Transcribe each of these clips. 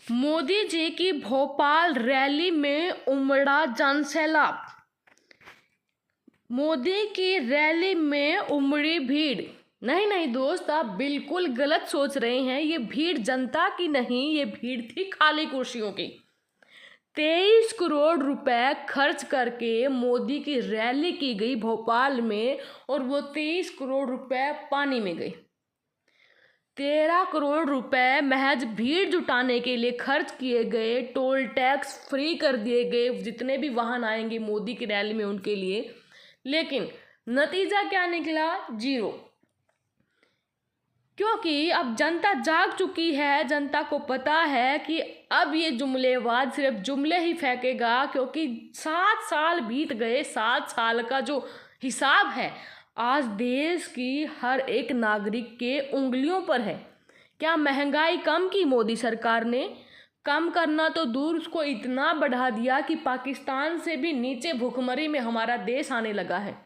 मोदी जी की भोपाल रैली में उमड़ा जनसैलाब। मोदी की रैली में उमड़ी भीड़। नहीं दोस्त, आप बिल्कुल गलत सोच रहे हैं। ये भीड़ जनता की नहीं, ये भीड़ थी खाली कुर्सियों की। 23 करोड़ रुपए खर्च करके मोदी की रैली की गई भोपाल में, और वो 23 करोड़ रुपए पानी में गए। 13 करोड़ रुपए महज भीड़ जुटाने के लिए खर्च किए गए। टोल टैक्स फ्री कर दिए गए जितने भी वाहन आएंगे मोदी की रैली में उनके लिए। लेकिन नतीजा क्या निकला? जीरो। क्योंकि अब जनता जाग चुकी है। जनता को पता है कि अब ये जुमलेबाज सिर्फ जुमले ही फेंकेगा, क्योंकि 7 साल बीत गए। 7 साल का जो हिसाब है आज देश की हर एक नागरिक के उंगलियों पर है। क्या महंगाई कम की मोदी सरकार ने? कम करना तो दूर, उसको इतना बढ़ा दिया कि पाकिस्तान से भी नीचे भुखमरी में हमारा देश आने लगा है।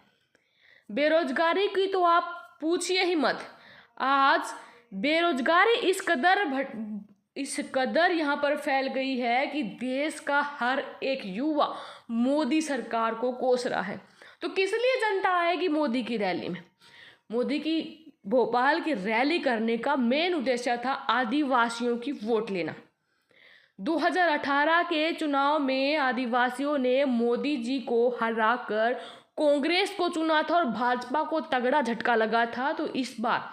बेरोजगारी की तो आप पूछिए ही मत। आज बेरोजगारी इस कदर यहाँ पर फैल गई है कि देश का हर एक युवा मोदी सरकार को कोस रहा है। तो किस लिए जनता आएगी मोदी की रैली में? मोदी की भोपाल की रैली करने का मेन उद्देश्य था आदिवासियों की वोट लेना। 2018 के चुनाव में आदिवासियों ने मोदी जी को हराकर कांग्रेस को चुना था और भाजपा को तगड़ा झटका लगा था। तो इस बार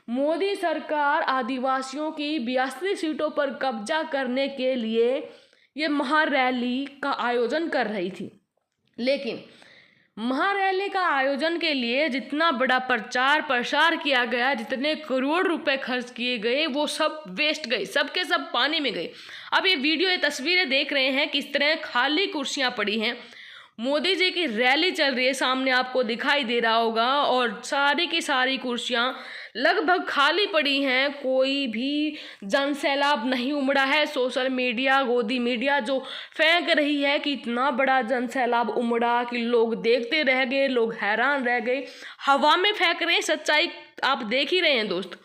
मोदी सरकार आदिवासियों की 82 सीटों पर कब्जा करने के लिए ये महारैली का आयोजन कर रही थी। लेकिन महारैली का आयोजन के लिए जितना बड़ा प्रचार प्रसार किया गया, जितने करोड़ रुपए खर्च किए गए, वो सब वेस्ट गए, सब के सब पानी में गए। अब ये वीडियो, ये तस्वीरें देख रहे हैं किस तरह खाली कुर्सियां पड़ी हैं। मोदी जी की रैली चल रही है, सामने आपको दिखाई दे रहा होगा, और सारी की सारी कुर्सियां लगभग खाली पड़ी हैं। कोई भी जनसैलाब नहीं उमड़ा है। सोशल मीडिया, गोदी मीडिया जो फेंक रही है कि इतना बड़ा जनसैलाब उमड़ा कि लोग देखते रह गए, लोग हैरान रह गए, हवा में फेंक रहे हैं। सच्चाई आप देख ही रहे हैं दोस्त।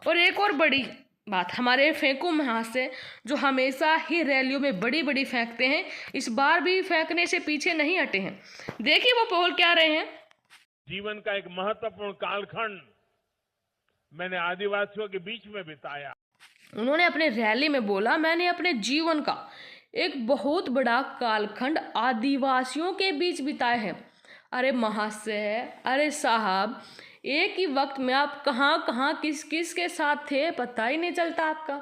और एक और बड़ी बात, हमारे फेंकू महाशय जो हमेशा ही रैलियों में बड़ी बड़ी फेंकते हैं, इस बार भी फेंकने से पीछे नहीं हटे हैं। देखिए वो बोल क्या रहे हैं। जीवन का एक महत्वपूर्ण कालखंड मैंने आदिवासियों के बीच में बिताया। उन्होंने अपने रैली में बोला, मैंने अपने जीवन का एक बहुत बड़ा कालखंड आदिवासियों के बीच बिताए हैं। अरे महाशय, अरे साहब, एक ही वक्त में आप कहाँ कहाँ किस किस के साथ थे पता ही नहीं चलता आपका।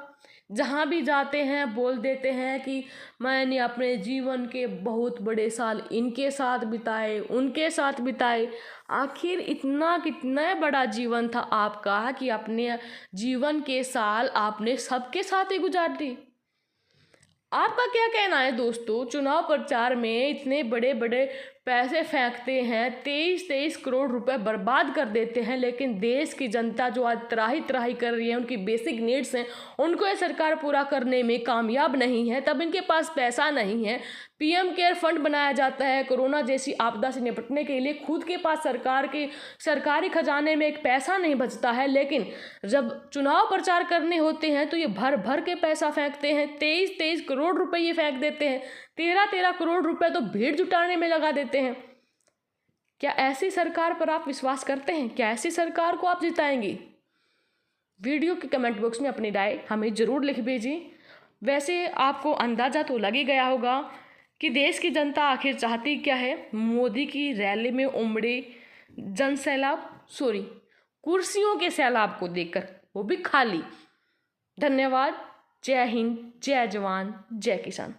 जहाँ भी जाते हैं बोल देते हैं कि मैंने अपने जीवन के बहुत बड़े साल इनके साथ बिताए, उनके साथ बिताए। आखिर इतना कितना बड़ा जीवन था आपका कि अपने जीवन के साल आपने सबके साथ ही गुजार दिए। आपका क्या कहना है दोस्तों? चुनाव प्रचार में इतने बड़े बड़े पैसे फेंकते हैं, 23 करोड़ रुपए बर्बाद कर देते हैं, लेकिन देश की जनता जो आज त्राही कर रही है, उनकी बेसिक नीड्स हैं, उनको ये सरकार पूरा करने में कामयाब नहीं है। तब इनके पास पैसा नहीं है। पीएम केयर फंड बनाया जाता है कोरोना जैसी आपदा से निपटने के लिए। खुद के पास सरकार के सरकारी खजाने में एक पैसा नहीं बचता है, लेकिन जब चुनाव प्रचार करने होते हैं तो ये भर भर के पैसा फेंकते हैं। 23 करोड़ रुपए ये फेंक देते हैं। 13 करोड़ रुपए तो भीड़ जुटाने में लगा देते हैं। क्या ऐसी सरकार पर आप विश्वास करते हैं? क्या ऐसी सरकार को आप जिताएंगे? वीडियो के कमेंट बॉक्स में अपनी राय हमें ज़रूर लिख भेजिए। वैसे आपको अंदाज़ा तो लग ही गया होगा कि देश की जनता आखिर चाहती क्या है। मोदी की रैली में उमड़े कुर्सियों के सैलाब को देखकर, वो भी खाली। धन्यवाद। जय हिंद, जय जवान, जय किसान।